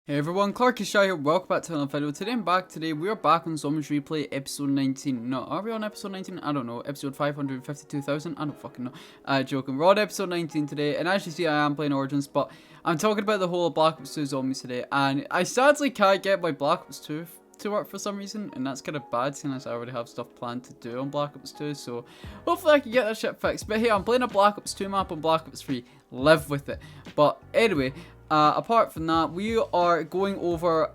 Hey everyone, Clark is Shy here, welcome back to another video. Today we are back on Zombies Replay episode 19. No, are we on episode 19? I don't know, episode 552,000? I don't fucking know. Joking, we're on episode 19 today, and as you see I am playing Origins, but I'm talking about the whole of Black Ops 2 Zombies today, and I sadly can't get my Black Ops 2 to work for some reason, and that's kind of bad seeing as I already have stuff planned to do on Black Ops 2, so hopefully I can get that shit fixed. But hey, I'm playing a Black Ops 2 map on Black Ops 3, live with it. But anyway, apart from that, we are going over,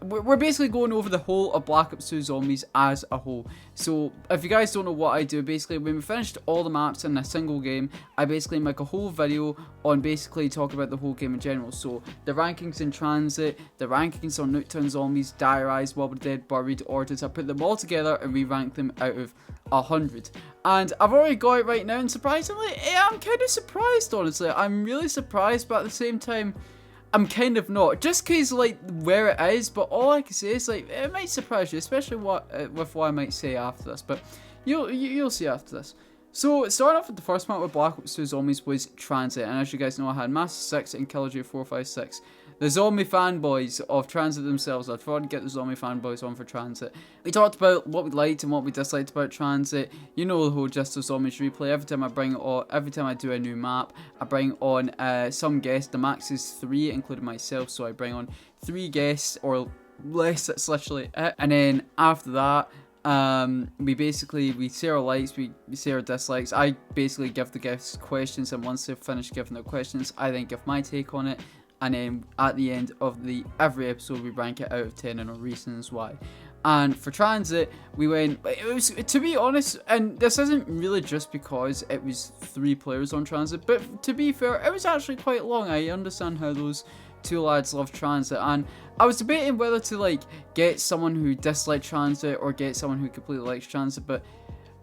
we're basically going over the whole of Black Ops 2 Zombies as a whole. So, if you guys don't know what I do, basically, when we finished all the maps in a single game, I basically make a whole video on basically talking about the whole game in general. So, the rankings in Transit, the rankings on Nuketown Zombies, Diarized, What We're Dead, Buried, Orders. I put them all together and we rank them out of 100. And I've already got it right now, and surprisingly, I'm kind of surprised, honestly. I'm really surprised, but at the same time, I'm kind of not. Just because, like, where it is, but all I can say is, like, it might surprise you, especially with what I might say after this, but you'll see after this. So, starting off with the first map with Black Ops 2 Zombies was Transit, and as you guys know, I had Master 6 and Killer J456. The zombie fanboys of Transit themselves. I thought I'd get the zombie fanboys on for Transit. We talked about what we liked and what we disliked about Transit. You know the whole gist of Zombies Replay. Every time I bring it on, every time I do a new map, I bring on some guests. The max is 3, including myself, so I bring on 3 guests or less. That's literally it. And then after that, we say our likes, we say our dislikes. I basically give the guests questions, and once they've finished giving their questions, I then give my take on it. And then at the end of every episode, we rank it out of 10 and our reasons why. And for Transit, we went, it was, to be honest, and this isn't really just because it was 3 players on Transit, but to be fair, it was actually quite long. I understand how those 2 lads love Transit, and I was debating whether to, like, get someone who disliked Transit or get someone who completely likes Transit, but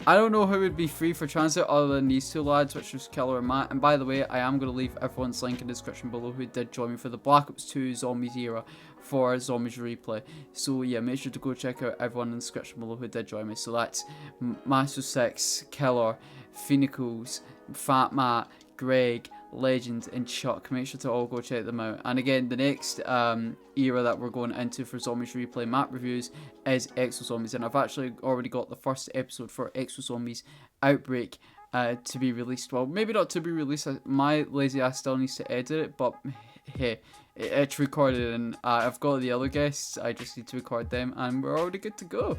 I don't know who would be free for Transit other than these 2 lads, which was Killer and Matt. And by the way, I am going to leave everyone's link in the description below who did join me for the Black Ops 2 Zombies era for Zombies Replay. So yeah, make sure to go check out everyone in the description below who did join me. So that's Master 6, Killer, Phoenicals, Fat Matt, Greg, Legend, and Chuck. Make sure to all go check them out. And again, the next era that we're going into for Zombies Replay map reviews is Exo Zombies, and I've actually already got the first episode for Exo Zombies Outbreak to be released. Well, maybe not to be released. My lazy ass still needs to edit it, but hey, it's recorded, and I've got the other guests. I just need to record them, and we're already good to go.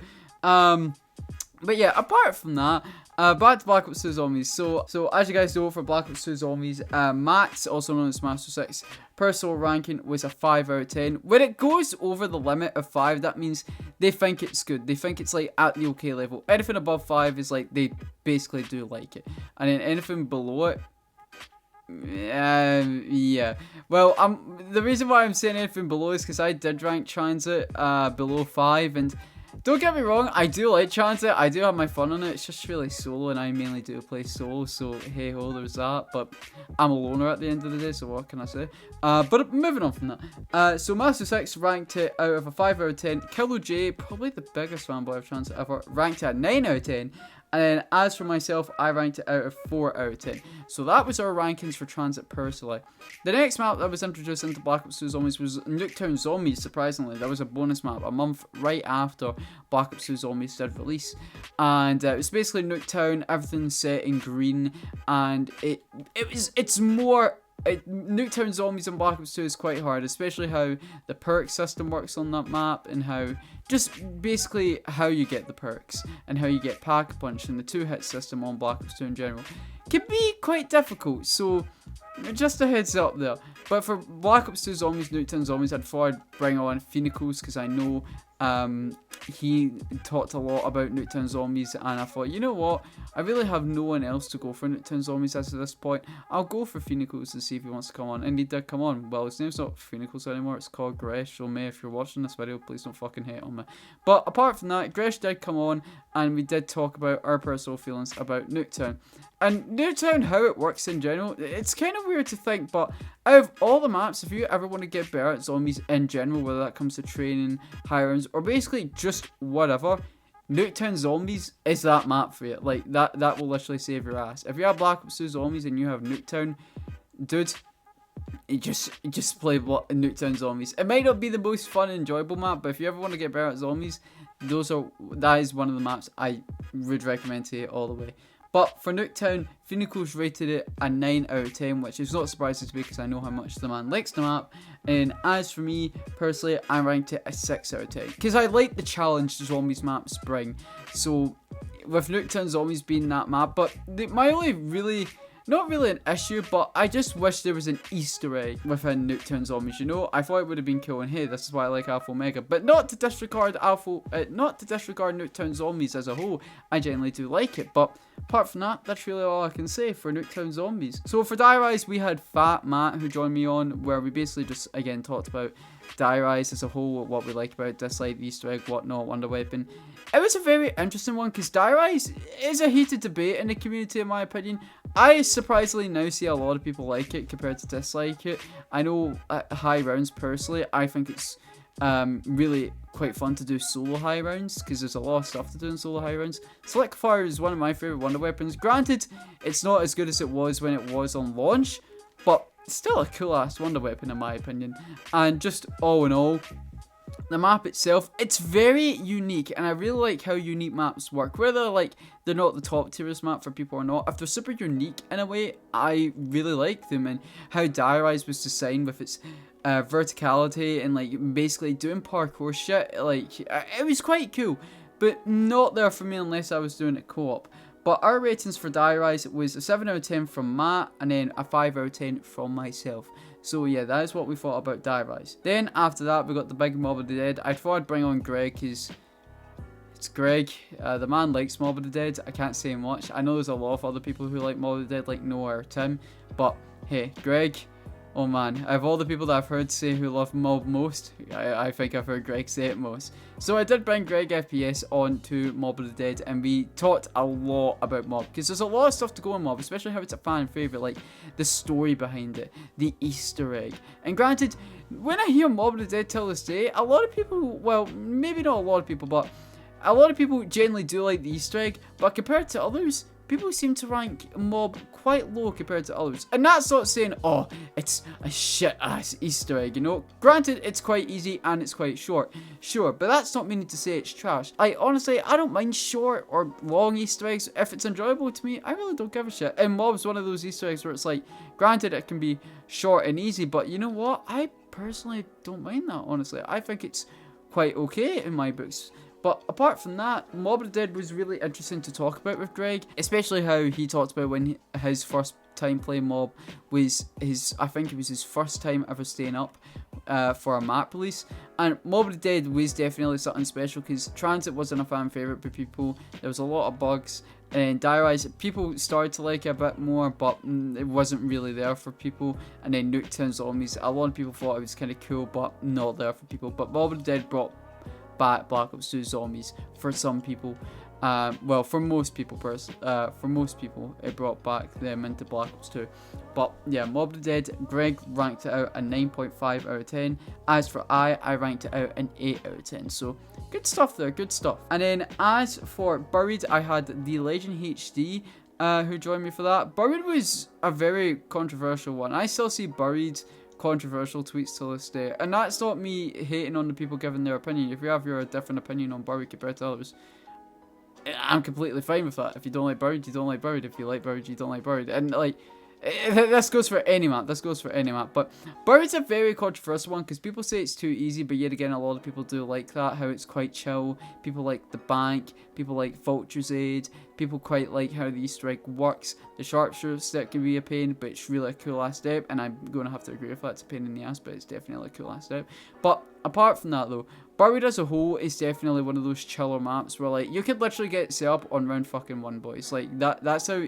But yeah, apart from that, back to Black Ops 2 Zombies. So as you guys know, for Black Ops 2 Zombies, Max, also known as Master 6, personal ranking was a 5 out of 10. When it goes over the limit of 5, that means they think it's good. They think it's, like, at the okay level. Anything above 5 is, like, they basically do like it. And then anything below it, yeah. Well, the reason why I'm saying anything below is because I did rank Transit below 5, and don't get me wrong, I do like Transit, I do have my fun on it. It's just really solo, and I mainly do play solo, so hey ho, there's that. But I'm a loner at the end of the day, so what can I say? But moving on from that, so Master 6 ranked it out of a 5 out of 10. Killer J, probably the biggest fanboy of Transit ever, ranked it at 9 out of 10. And then as for myself, I ranked it out of 4 out of 10. So that was our rankings for Transit personally. The next map that was introduced into Black Ops 2 Zombies was Nuketown Zombies, surprisingly. That was a bonus map a month right after Black Ops 2 Zombies did release. And it was basically Nuketown, everything's set in green, and it's more... Nuketown Zombies in Black Ops 2 is quite hard, especially how the perk system works on that map, and how just basically how you get the perks and how you get pack punch, and the 2-hit system on Black Ops 2 in general can be quite difficult. So just a heads up there. But for Black Ops 2 Zombies, Nuketown Zombies, I'd thought I'd bring on Phoenicals because I know he talked a lot about Nuketown Zombies, and I thought, you know what, I really have no one else to go for Nuketown Zombies as of this point. I'll go for Phoenicals and see if he wants to come on, and he did come on. Well, his name's not Phoenicals anymore, it's called Gresh, so May, if you're watching this video, please don't fucking hate on me. But apart from that, Gresh did come on, and we did talk about our personal feelings about Nuketown. And Nuketown, how it works in general, it's kind of weird to think, but out of all the maps, if you ever want to get better at zombies in general, whether that comes to training, hirings, or basically just whatever, Nuketown Zombies is that map for you. Like, that will literally save your ass. If you have Black Ops 2 Zombies and you have Nuketown, dude, just play Nuketown Zombies. It might not be the most fun and enjoyable map, but if you ever want to get better at zombies, that is one of the maps I would recommend to you all the way. But for Nuketown, Phoenicals rated it a 9 out of 10, which is not surprising to me because I know how much the man likes the map. And as for me, personally, I ranked it a 6 out of 10. Because I like the challenge zombies maps bring. So, with Nuketown Zombies being that map, but my only really... Not really an issue, but I just wish there was an Easter egg within Nuketown Zombies, you know? I thought it would have been cool, and hey, this is why I like Alpha Omega. But not to disregard Nuketown Zombies as a whole. I genuinely do like it, but apart from that, that's really all I can say for Nuketown Zombies. So for Die Rise, we had Fat Matt who joined me on, where we basically just, again, talked about Die Rise as a whole, what we like about it, dislike, the Easter egg, whatnot, Wonder Weapon. It was a very interesting one, because Die Rise is a heated debate in the community, in my opinion. I surprisingly now see a lot of people like it compared to dislike it. I know at high rounds, personally, I think it's really quite fun to do solo high rounds, because there's a lot of stuff to do in solo high rounds. Select Fire is one of my favourite Wonder Weapons. Granted, it's not as good as it was when it was on launch, but still a cool ass Wonder Weapon in my opinion. And just all in all, the map itself, it's very unique, and I really like how unique maps work. Whether like they're not the top tiers map for people or not, if they're super unique in a way, I really like them. And how Die Rise was designed with its verticality and like basically doing parkour shit, like it was quite cool, but not there for me unless I was doing it co-op. But our ratings for Die Rise was a 7 out of 10 from Matt, and then a 5 out of 10 from myself. So yeah, that is what we thought about Die Rise. Then after that, we got the big Mob of the Dead. I thought I'd bring on Greg, because it's Greg. The man likes Mob of the Dead. I can't say much. I know there's a lot of other people who like Mob of the Dead, like Noah or Tim. But hey, Greg, oh man, out of all the people that I've heard say who love Mob most, I think I've heard Greg say it most. So I did bring Greg FPS on to Mob of the Dead, and we talked a lot about Mob, because there's a lot of stuff to go on Mob, especially how it's a fan favourite, like the story behind it, the Easter egg. And granted, when I hear Mob of the Dead till this day, a lot of people, well, maybe not a lot of people, but a lot of people generally do like the Easter egg, but compared to others, people seem to rank Mob quite low compared to others. And that's not saying, oh, it's a shit-ass Easter egg, you know? Granted, it's quite easy and it's quite short. Sure, but that's not meaning to say it's trash. Honestly, I don't mind short or long Easter eggs. If it's enjoyable to me, I really don't give a shit. And Mob's one of those Easter eggs where it's like, granted, it can be short and easy, but you know what? I personally don't mind that, honestly. I think it's quite okay in my books. But apart from that, Mob of the Dead was really interesting to talk about with Greg, especially how he talked about when his first time playing Mob was I think it was his first time ever staying up for a map release. And Mob of the Dead was definitely something special, because Transit wasn't a fan favourite for people. There was a lot of bugs, and Die Rise, people started to like it a bit more, but it wasn't really there for people. And then Nuketown Zombies, a lot of people thought it was kind of cool, but not there for people. But Mob of the Dead brought back Black Ops 2 Zombies for some people. Well, for most people, it brought back them into Black Ops 2. But yeah, Mob of the Dead, Greg ranked it out a 9.5 out of 10. As for I ranked it out an 8 out of 10. So good stuff there, good stuff. And then as for Buried, I had the Legend HD who joined me for that. Buried was a very controversial one. I still see Buried controversial tweets to this day, and that's not me hating on the people giving their opinion. If you have your different opinion on Buried compared to others, I'm completely fine with that. If you don't like Buried, you don't like Buried. If you like Buried, you don't like Buried. And like, this goes for any map. But Buried's a very controversial one, because people say it's too easy, but yet again, a lot of people do like that, how it's quite chill. People like the bank, people like Vulture's Aid, people quite like how the Easter egg works. The sharpshooter step can be a pain, but it's really a cool ass step, and I'm going to have to agree with that. It's a pain in the ass, but it's definitely a cool ass step. But apart from that though, Buried as a whole is definitely one of those chiller maps where like you could literally get set up on round fucking 1, boys. Like that's how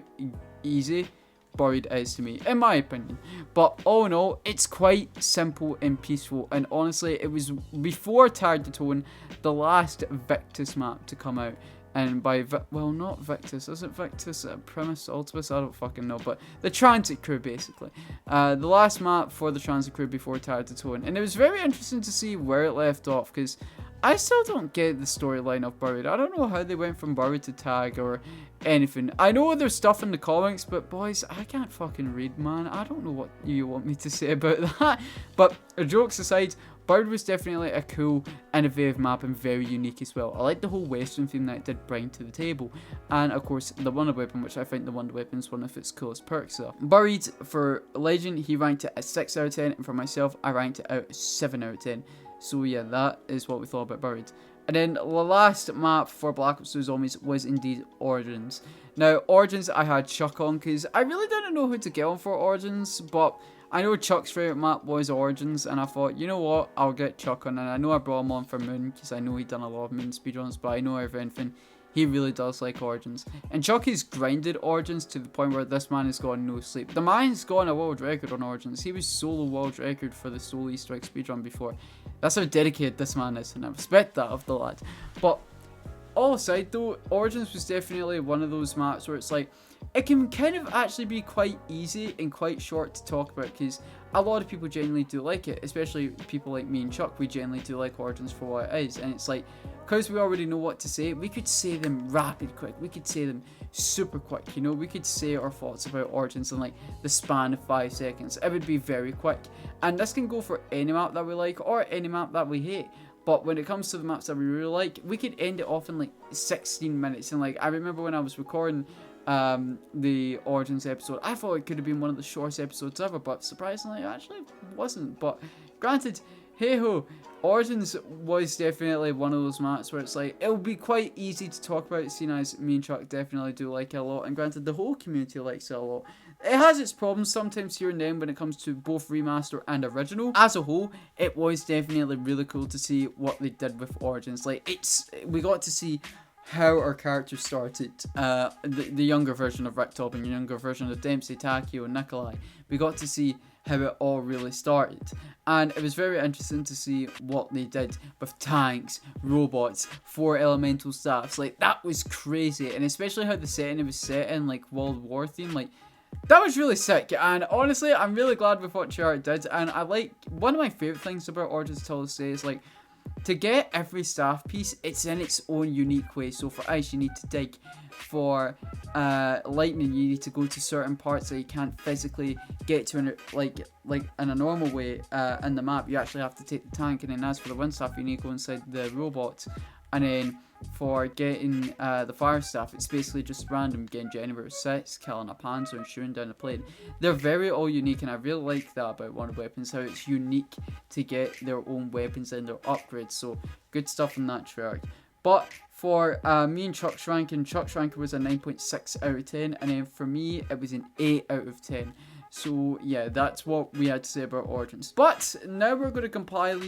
easy Buried is to me, in my opinion. But all in all, it's quite simple and peaceful, and honestly, it was before Tired to Tone, the last Victus map to come out. And by well, not Victus, is it Victus Primus Ultimus? I don't fucking know, but the Transit Crew, basically. The last map for the Transit Crew before Tired to Tone. And it was very interesting to see where it left off, because I still don't get the storyline of Buried. I don't know how they went from Buried to Tag or anything. I know there's stuff in the comics, but boys, I can't fucking read, man. I don't know what you want me to say about that. But jokes aside, Buried was definitely a cool, innovative map and very unique as well. I like the whole Western theme that it did bring to the table. And of course, the Wonder Weapon, which I think the Wonder Weapon is one of its coolest perks though. Buried, for Legend, he ranked it a 6 out of 10, and for myself, I ranked it out 7 out of 10. So yeah, that is what we thought about Buried. And then the last map for Black Ops 2 Zombies was indeed Origins. Now, Origins I had Chuck on because I really didn't know who to get on for Origins, but I know Chuck's favourite map was Origins, and I thought, you know what, I'll get Chuck on. And I know I brought him on for Moon because I know he'd done a lot of Moon speedruns, but I know everything. He really does like Origins. And Chuck has grinded Origins to the point where this man has gone no sleep. The man's gone a world record on Origins. He was solo world record for the solo Easter egg speedrun before. That's how dedicated this man is, and I respect that of the lad. But all aside though, Origins was definitely one of those maps where it's like, it can kind of actually be quite easy and quite short to talk about because a lot of people genuinely do like it, especially people like me and Chuck. We genuinely do like Origins for what it is, and it's like, because we already know what to say, we could say them rapid quick, we could say them super quick, you know, we could say our thoughts about Origins in like the span of 5 seconds. It would be very quick, and this can go for any map that we like or any map that we hate. But when it comes to the maps that we really like, we could end it off in like 16 minutes. And like, I remember when I was recording the Origins episode, I thought it could have been one of the shortest episodes ever, but surprisingly it actually wasn't. But granted, hey ho, Origins was definitely one of those maps where it's like, it'll be quite easy to talk about, seeing as me and Chuck definitely do like it a lot, and granted the whole community likes it a lot. It has its problems sometimes here and then when it comes to both remaster and original. As a whole, it was definitely really cool to see what they did with Origins. Like, we got to see how our characters started, the younger version of Rick Tobin, the younger version of Dempsey, Takio, and Nikolai. We got to see how it all really started, and it was very interesting to see what they did with tanks, robots, 4 elemental staffs. Like, that was crazy, and especially how the setting it was set in, like World War theme, like, that was really sick. And honestly, I'm really glad with what Shoutout did. And I like, one of my favourite things about Origins till this day is like, to get every staff piece, it's in its own unique way. So for ice, you need to dig. For lightning, you need to go to certain parts that you can't physically get to in in a normal way in the map. You actually have to take the tank. And then as for the wind staff, you need to go inside the robot. And then for getting the fire staff, it's basically just random, getting Generator 6, killing a Panzer and shooting down a plane. They're very all unique, and I really like that about Wonder Weapons, how it's unique to get their own weapons and their upgrades. So good stuff in that track. But for me and Chuck's ranking was a 9.6 out of 10, and then for me it was an 8 out of 10. So yeah, that's what we had to say about Origins. But now we're going to compile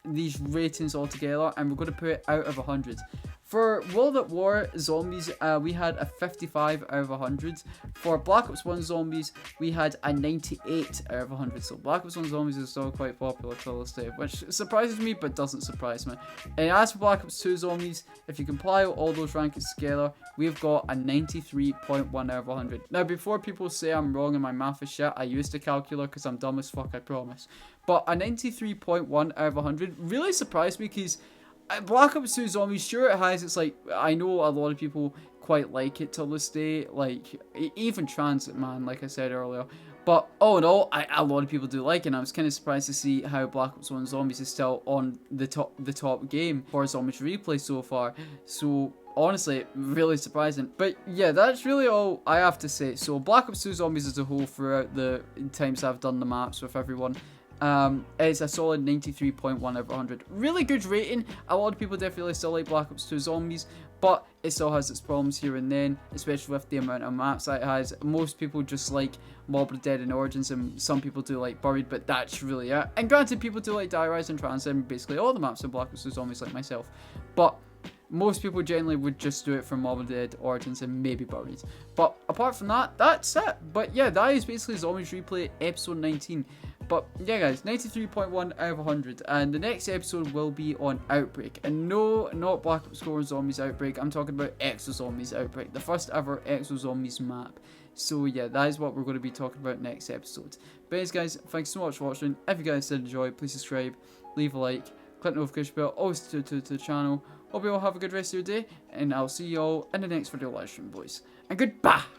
these ratings all together, and we're going to put it out of 100. For World at War Zombies, we had a 55 out of 100. For Black Ops 1 Zombies, we had a 98 out of 100. So Black Ops 1 Zombies is still quite popular till this day, which surprises me but doesn't surprise me. And as for Black Ops 2 Zombies, if you compile all those rankings together, we've got a 93.1 out of 100. Now, before people say I'm wrong and my math is shit, I used a calculator because I'm dumb as fuck, I promise. But a 93.1 out of 100 really surprised me because Black Ops 2 Zombies, sure it has, it's like, I know a lot of people quite like it till this day, like, even Transit, man, like I said earlier. But all in all, a lot of people do like it, and I was kind of surprised to see how Black Ops 1 Zombies is still on the top game for Zombies Replay so far. So honestly, really surprising. But yeah, that's really all I have to say. So Black Ops 2 Zombies as a whole, throughout the times I've done the maps with everyone, it's a solid 93.1 out of 100. Really good rating. A lot of people definitely still like Black Ops 2 Zombies, but it still has its problems here and then, especially with the amount of maps that it has. Most people just like Mob of the Dead and Origins, and some people do like Buried, but that's really it. And granted, people do like Die Rise and Transit, and basically all the maps in Black Ops 2 Zombies, like myself. But most people generally would just do it for Mob of the Dead, Origins, and maybe Buried. But apart from that, that's it. But yeah, that is basically Zombies Replay episode 19. But yeah guys, 93.1 out of 100, and the next episode will be on Outbreak. And no, not Black Ops 4 Zombies Outbreak, I'm talking about Exo Zombies Outbreak, the first ever Exo Zombies map. So yeah, that is what we're going to be talking about next episode. But anyways guys, thanks so much for watching. If you guys did enjoy, please subscribe, leave a like, click the notification bell, always to the channel. Hope you all have a good rest of your day, and I'll see you all in the next video live stream, boys. And goodbye!